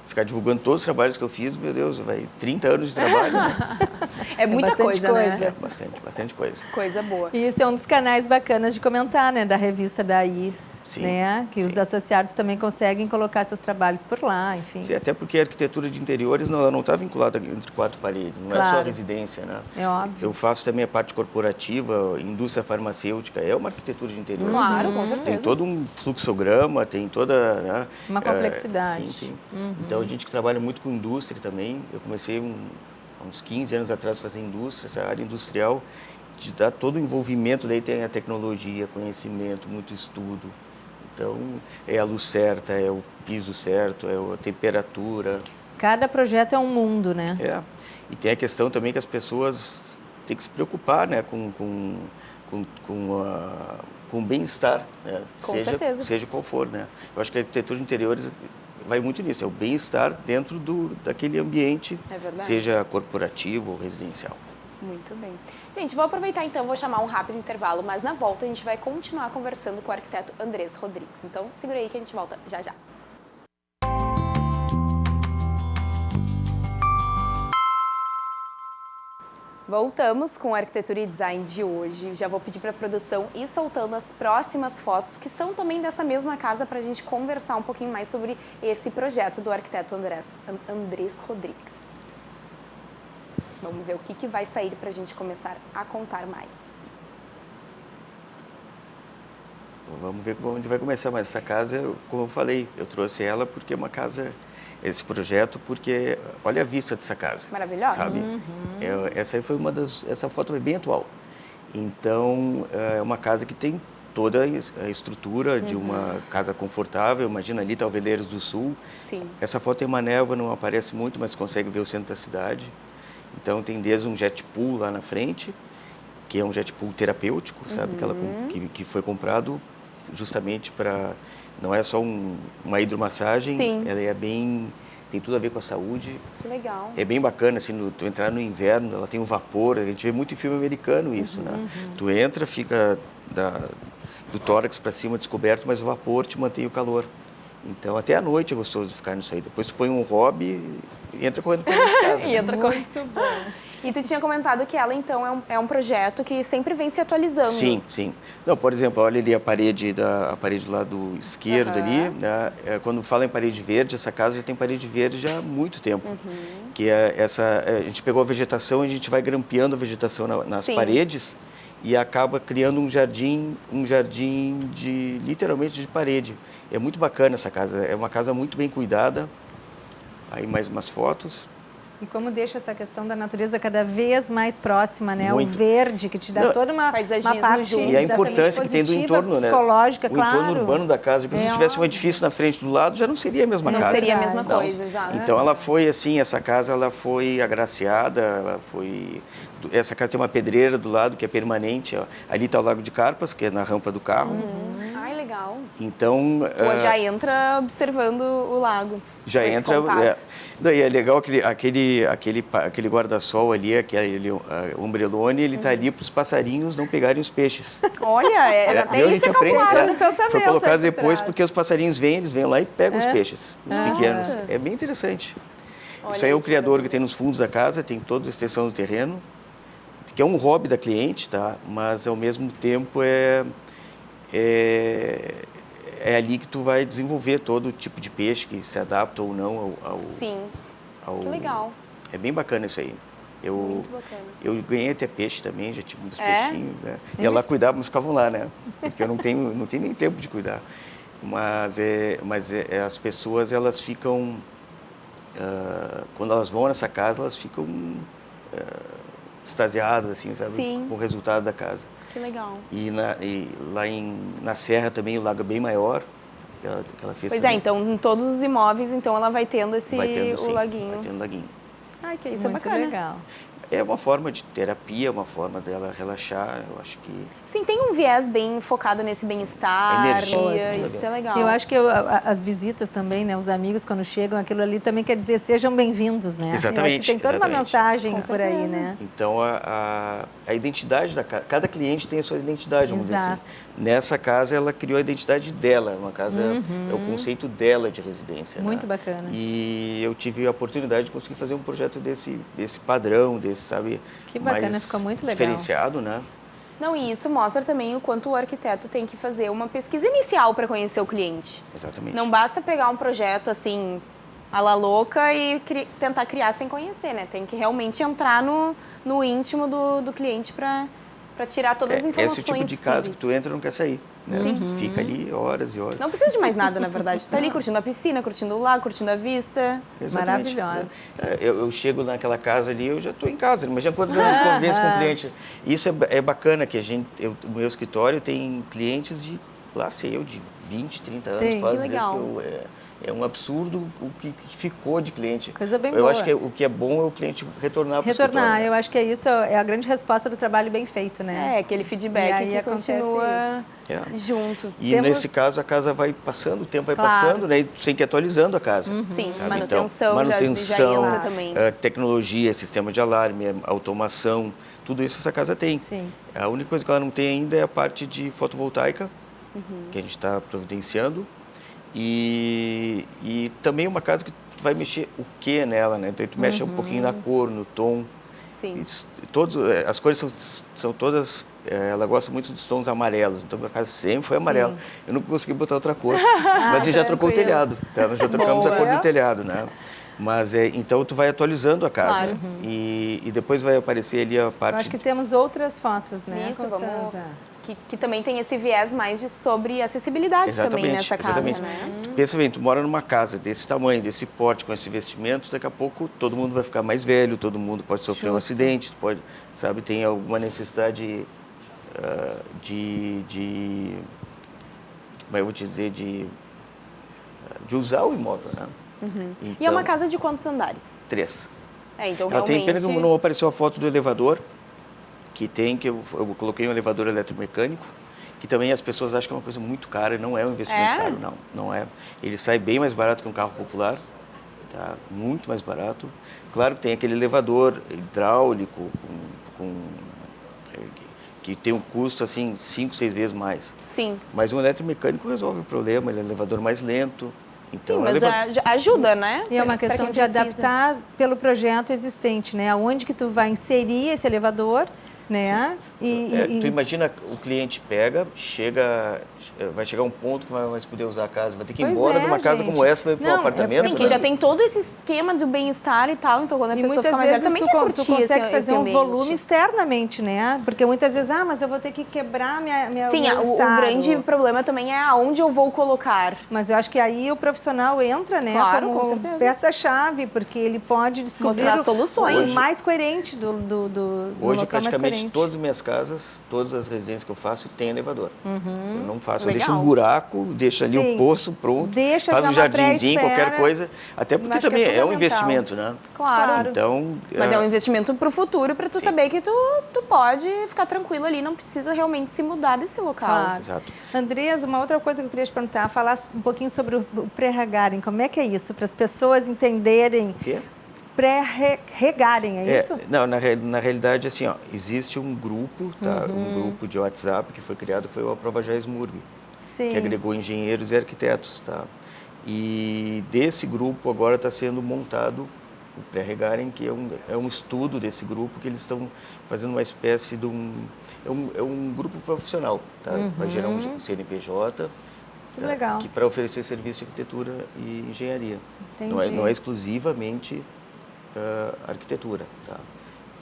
ficar divulgando todos os trabalhos que eu fiz, meu Deus, vai 30 anos de trabalho, né? É muita bastante coisa, né? Bastante coisa. Coisa boa. E isso é um dos canais bacanas de comentar, né, da revista Daí. Sim, né? Que os associados também conseguem colocar seus trabalhos por lá, enfim. Sim, até porque a arquitetura de interiores ela não está vinculada entre quatro paredes, não é só residência, né? É óbvio. Eu faço também a parte corporativa, indústria farmacêutica, é uma arquitetura de interiores. Claro, com certeza. Tem todo um fluxograma, tem toda... Né, uma complexidade. sim. Então, a gente que trabalha muito com indústria também, eu comecei há uns 15 anos atrás a fazer indústria, essa área industrial, de dar todo o envolvimento, daí tem a tecnologia, conhecimento, muito estudo. Então, é a luz certa, é o piso certo, é a temperatura. Cada projeto é um mundo, né? E tem a questão também que as pessoas têm que se preocupar, né, com o bem-estar, né? Com certeza. Seja qual for, né? Eu acho que a arquitetura de interiores vai muito nisso, é o bem-estar dentro daquele ambiente, seja corporativo ou residencial. Muito bem. Gente, vou aproveitar então, vou chamar um rápido intervalo, mas na volta a gente vai continuar conversando com o arquiteto Andrés Rodrigues. Então, segura aí que a gente volta já já. Voltamos com a arquitetura e design de hoje. Já vou pedir para a produção ir soltando as próximas fotos, que são também dessa mesma casa, para a gente conversar um pouquinho mais sobre esse projeto do arquiteto Andrés Rodrigues. Vamos ver o que vai sair para a gente começar a contar mais. Vamos ver onde vai começar, mas essa casa, como eu falei, eu trouxe ela porque é uma casa, esse projeto, porque olha a vista dessa casa. Maravilhosa. Sabe? Essa aí foi essa foto é bem atual. Então, é uma casa que tem toda a estrutura de uma casa confortável. Imagina ali, está o Veleiros do Sul. Sim. Essa foto tem uma névoa, não aparece muito, mas consegue ver o centro da cidade. Então, tem desde um jet pool lá na frente, que é um jet pool terapêutico, sabe? Que foi comprado justamente para... Não é só uma hidromassagem, Sim. ela tem tudo a ver com a saúde. Que legal. É bem bacana, assim, tu entrar no inverno, ela tem um vapor, a gente vê muito em filme americano isso, né? Tu entra, fica do tórax para cima descoberto, mas o vapor te mantém o calor. Então, até à noite é gostoso ficar nisso aí. Depois tu põe um hobby e entra correndo para dentro de casa. E entra muito bom. E tu tinha comentado que ela, então, é um projeto que sempre vem se atualizando. Sim, sim. Não, por exemplo, olha ali a parede do lado esquerdo ali, né? Quando fala em parede verde, essa casa já tem parede verde já há muito tempo. Que a gente pegou a vegetação e a gente vai grampeando a vegetação nas paredes e acaba criando um jardim literalmente de parede. É muito bacana essa casa, é uma casa muito bem cuidada. Aí mais umas fotos. E como deixa essa questão da natureza cada vez mais próxima, né? Muito. O verde, que te dá toda uma parte e a importância que tem do entorno, psicológica, né? claro. O entorno urbano da casa. Porque se tivesse um edifício na frente do lado, já não seria a mesma casa. Não seria a mesma coisa, exato. Então ela foi assim, essa casa ela foi agraciada, essa casa tem uma pedreira do lado que é permanente. Ó. Ali está o Lago de Carpas, que é na rampa do carro. Ai, legal. Então... já entra observando o lago. Já entra... Daí é legal aquele guarda-sol ali, aquele ombrelone, ele está ali para os passarinhos não pegarem os peixes. Olha, até isso é calculado. Foi colocado depois porque os passarinhos eles vêm lá e pegam os peixes, os pequenos. É bem interessante. Isso aí é o criador que tem nos fundos da casa, tem toda a extensão do terreno, que é um hobby da cliente, tá? Mas ao mesmo tempo é ali que tu vai desenvolver todo tipo de peixe que se adapta ou não ao... Sim, que legal. É bem bacana isso aí. Muito bacana. Eu ganhei até peixe também, já tive muitos peixinhos, né? E ela cuidava, mas ficavam lá, né? Porque eu não tenho nem tempo de cuidar. Mas as pessoas, elas ficam... quando elas vão nessa casa, elas ficam extasiadas, assim, sabe? Sim. Com o resultado da casa. Que legal. E lá na Serra também o lago é bem maior. Que ela fez Pois também. Então em todos os imóveis, então ela vai tendo o laguinho. Vai tendo laguinho. Ai, que isso Muito é bacana. legal. É uma forma de terapia, uma forma dela relaxar, eu acho que... Sim, tem um viés bem focado nesse bem-estar. Energia, Isso é legal. Eu acho que as visitas também, né? Os amigos, quando chegam, aquilo ali também quer dizer sejam bem-vindos, né? Exatamente. Eu acho que tem toda uma mensagem Com por aí, certeza. né? Então, a identidade da casa... Cada cliente tem a sua identidade, vamos dizer Exato. assim. Nessa casa, ela criou a identidade dela. Uma casa... É o conceito dela de residência. Muito né? bacana. E eu tive a oportunidade de conseguir fazer um projeto desse padrão, sabe? Que bacana, mais ficou muito legal. diferenciado, né? Não, e isso mostra também o quanto o arquiteto tem que fazer uma pesquisa inicial para conhecer o cliente. Exatamente. Não basta pegar um projeto assim, à la louca e tentar criar sem conhecer, né? Tem que realmente entrar no íntimo do cliente para tirar todas as informações esse é o tipo de casa que tu entra e não quer sair. Né? Sim. Fica ali horas e horas. Não precisa de mais nada, na verdade. Tu tá ali curtindo a piscina, curtindo o lago, curtindo a vista. Exatamente. Maravilhosa. Eu chego naquela casa ali, eu já estou em casa. Imagina quantos anos de convivência com o cliente. Isso é bacana, que o meu escritório tem clientes de, lá sei eu, de 20, 30 anos. Sim, quase, que legal. É um absurdo o que ficou de cliente. Coisa bem eu boa. acho que o que é bom é o cliente retornar para o escritório. Retornar, eu acho que é isso, é a grande resposta do trabalho bem feito, né? É, aquele feedback E aí que acontece continua É. junto. E Temos- nesse caso a casa vai passando, o tempo vai Claro. passando, né? E tu tem que ir atualizando a casa. Sim, sabe? manutenção, Então, já entra também. tecnologia, sistema de alarme, automação, tudo isso essa casa tem. Sim. A única coisa que ela não tem ainda é a parte de fotovoltaica, que a gente está providenciando. E também uma casa que tu vai mexer o que nela, né? Então tu mexe um pouquinho na cor, no tom. Sim. As cores são todas... ela gosta muito dos tons amarelos, então a casa sempre foi amarela. Eu não consegui botar outra cor, mas a gente já trocou o tranquilo. telhado. Tá? Nós já trocamos a cor Boa. do telhado, né? Mas então tu vai atualizando a casa. Claro. E depois vai aparecer ali a Eu parte... acho que temos outras fotos, né, Isso, vamos... Constanza? Que também tem esse viés mais sobre acessibilidade também nessa casa, exatamente. né? Tu pensa bem, tu mora numa casa desse tamanho, desse porte, com esse investimento, daqui a pouco todo mundo vai ficar mais velho, todo mundo pode sofrer um acidente, pode, sabe, tem alguma necessidade como eu vou dizer, de usar o imóvel, né? Então, E é uma casa de quantos andares? 3. Então Ela tem realmente... pena que não apareceu a foto do elevador, que eu coloquei um elevador eletromecânico, que também as pessoas acham que é uma coisa muito cara, não é um investimento caro, não é. Ele sai bem mais barato que um carro popular, tá? Muito mais barato. Claro que tem aquele elevador hidráulico que tem um custo assim 5, 6 vezes mais. Sim. Mas um eletromecânico resolve o problema, ele é um elevador mais lento. Então, Sim, mas já ajuda, né? E é uma Pra questão quem de precisa. adaptar pelo projeto existente, né? Aonde que tu vai inserir esse elevador, né? Tu imagina, o cliente vai chegar um ponto que vai mais poder usar a casa, vai ter que ir Pois embora é, de uma casa gente. como essa para ir para um Não, apartamento. Sim, que né? já tem todo esse esquema do bem-estar e tal, então quando a E pessoa muitas fica mais velha vezes também tu, quer tu curtir consegue esse fazer um ambiente. volume externamente, né? Porque muitas vezes, mas eu vou ter que quebrar minha Sim, meu o estado. grande problema também é aonde eu vou colocar. Mas eu acho que aí o profissional entra, né? Claro, como com certeza. peça-chave, porque ele pode descobrir Mostrar soluções. o mais coerente do Hoje, local mais praticamente, coerente. todas as minhas casas, todas as residências que eu faço, tem elevador. Eu não faço, eu Legal. deixo um buraco, deixo ali Sim. o poço pronto, Deixa faz já um uma jardinzinho, pré-espera. qualquer coisa. Até porque Acho que também é é um fundamental. investimento, né? Claro. Então, Mas é um investimento pro futuro, pra tu Sim. saber que tu pode ficar tranquilo ali, não precisa realmente se mudar desse local. Claro. Exato. Andresa, uma outra coisa que eu queria te perguntar, falar um pouquinho sobre o pré-regarem. Como é que é isso? Para as pessoas entenderem, O quê? pré-regarem, é isso? Não, na realidade, assim, ó, existe um grupo, tá? Um grupo de WhatsApp que foi criado, que foi o Aprova Já Smurg, Sim. que agregou engenheiros e arquitetos, tá? E desse grupo agora está sendo montado o pré-regarem, que é um estudo desse grupo, que eles estão fazendo uma espécie de é um grupo profissional, tá? Vai gerar um CNPJ, Que legal. que para oferecer serviço de arquitetura e engenharia. Entendi. Não é exclusivamente arquitetura, tá?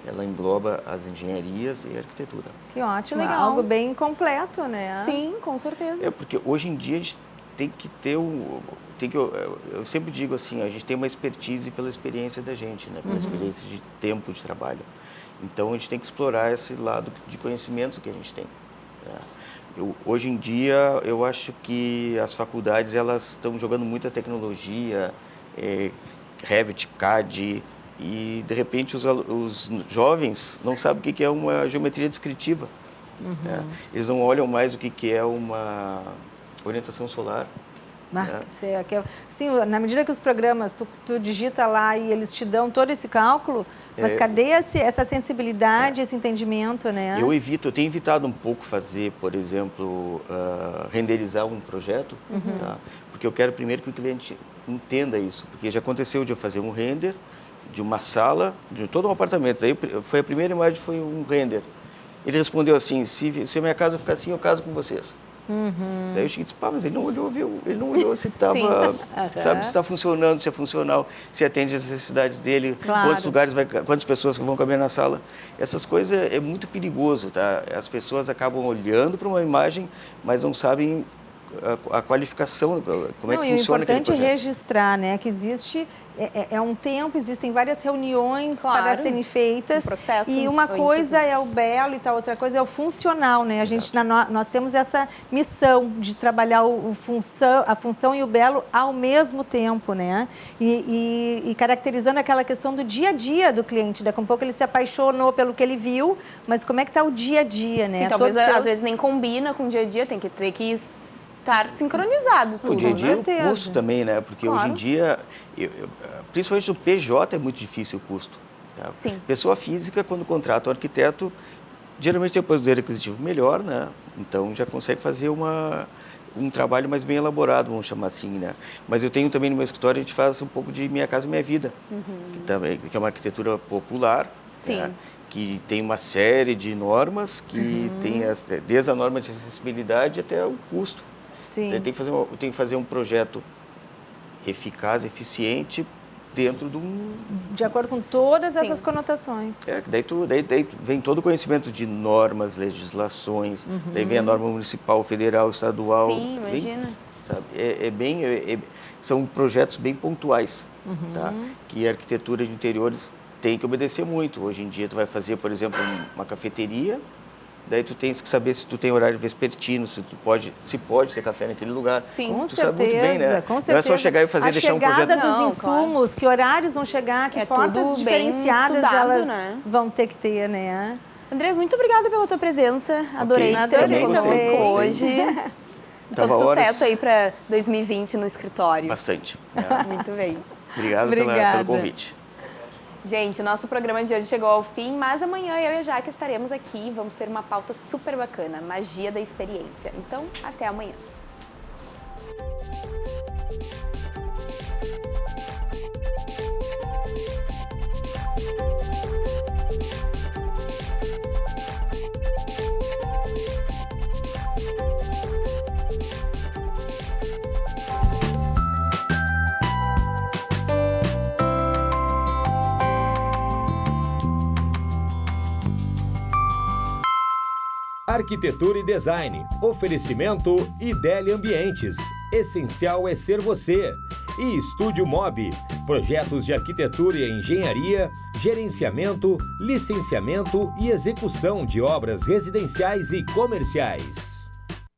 Ela engloba as engenharias e a arquitetura. Que ótimo, Que legal. algo bem completo, né? Sim, com certeza. Porque hoje em dia a gente tem que ter eu sempre digo assim, a gente tem uma expertise pela experiência da gente, né? Pela experiência de tempo de trabalho. Então a gente tem que explorar esse lado de conhecimento que a gente tem. Né? Hoje em dia eu acho que as faculdades elas estão jogando muita tecnologia, Revit, CAD, e de repente os jovens não sabem o que é uma geometria descritiva. Né? Eles não olham mais o que é uma orientação solar. Sim, na medida que os programas, tu digita lá e eles te dão todo esse cálculo, mas cadê essa sensibilidade, esse entendimento, né? Eu tenho evitado um pouco fazer, por exemplo, renderizar um projeto, tá? Porque eu quero primeiro que o cliente entenda isso, porque já aconteceu de eu fazer um render de uma sala, de todo um apartamento. Aí foi a primeira imagem, foi um render. Ele respondeu assim, se a minha casa ficar assim, eu caso com vocês. Daí eu cheguei e disse, pá, mas ele não olhou, viu? Ele não olhou se estava, sabe, se está funcionando, se é funcional, se atende às necessidades dele, Claro. quantos lugares quantas pessoas vão caber na sala. Essas coisas é muito perigoso, tá? As pessoas acabam olhando para uma imagem, mas não sabem a qualificação, como é que e o funciona aquele importante é projeto. registrar, né, que existe é um tempo, existem várias reuniões Claro. para serem feitas. Um processo E uma antes, coisa né? é o belo e tal, outra coisa é o funcional, né? A gente, nós temos essa missão de trabalhar a função e o belo ao mesmo tempo, né? E caracterizando aquela questão do dia a dia do cliente. Daqui a pouco ele se apaixonou pelo que ele viu, mas como é que está o dia a dia, né? Sim, talvez Todos às vezes nem combina com o dia a dia, tem que estar sincronizado tudo, O dia a dia, Com o certeza. custo também, né? Porque Claro. hoje em dia, principalmente no PJ, é muito difícil o custo. Tá? Sim. Pessoa física, quando contrata um arquiteto, geralmente tem um poder aquisitivo melhor, né? Então já consegue fazer um trabalho mais bem elaborado, vamos chamar assim, né? Mas eu tenho também no meu escritório, a gente faz um pouco de Minha Casa Minha Vida, que é uma arquitetura popular, Sim. né? Que tem uma série de normas, que tem desde a norma de acessibilidade até o custo. Sim. Tem que fazer um projeto eficaz, eficiente, dentro de um... De acordo com todas Sim. essas conotações. Daí vem todo o conhecimento de normas, legislações, daí vem a norma municipal, federal, estadual. Sim, imagina. São projetos bem pontuais, tá? Que a arquitetura de interiores tem que obedecer muito. Hoje em dia tu vai fazer, por exemplo, uma cafeteria, daí tu tens que saber se tu tem horário vespertino, se pode ter café naquele lugar. Sim. Com Tu sabe muito certeza, bem, né? com certeza. Não é só chegar e fazer, a deixar um projeto... chegada dos Não, insumos, que horários vão chegar, que É portas tudo bem diferenciadas estudado, elas né? vão ter que ter, né? Andrés, muito obrigada pela tua presença. Adorei te ter Adorei aqui conosco também. hoje. Tava Todo horas- sucesso aí para 2020 no escritório. Bastante. Né? Muito bem. Obrigado Obrigada. pelo convite. Gente, nosso programa de hoje chegou ao fim, mas amanhã eu e a Jaque estaremos aqui. Vamos ter uma pauta super bacana, magia da experiência. Então, até amanhã. Arquitetura e Design. Oferecimento Idélia Ambientes. Essencial é ser você. E Estúdio Mob. Projetos de arquitetura e engenharia, gerenciamento, licenciamento e execução de obras residenciais e comerciais.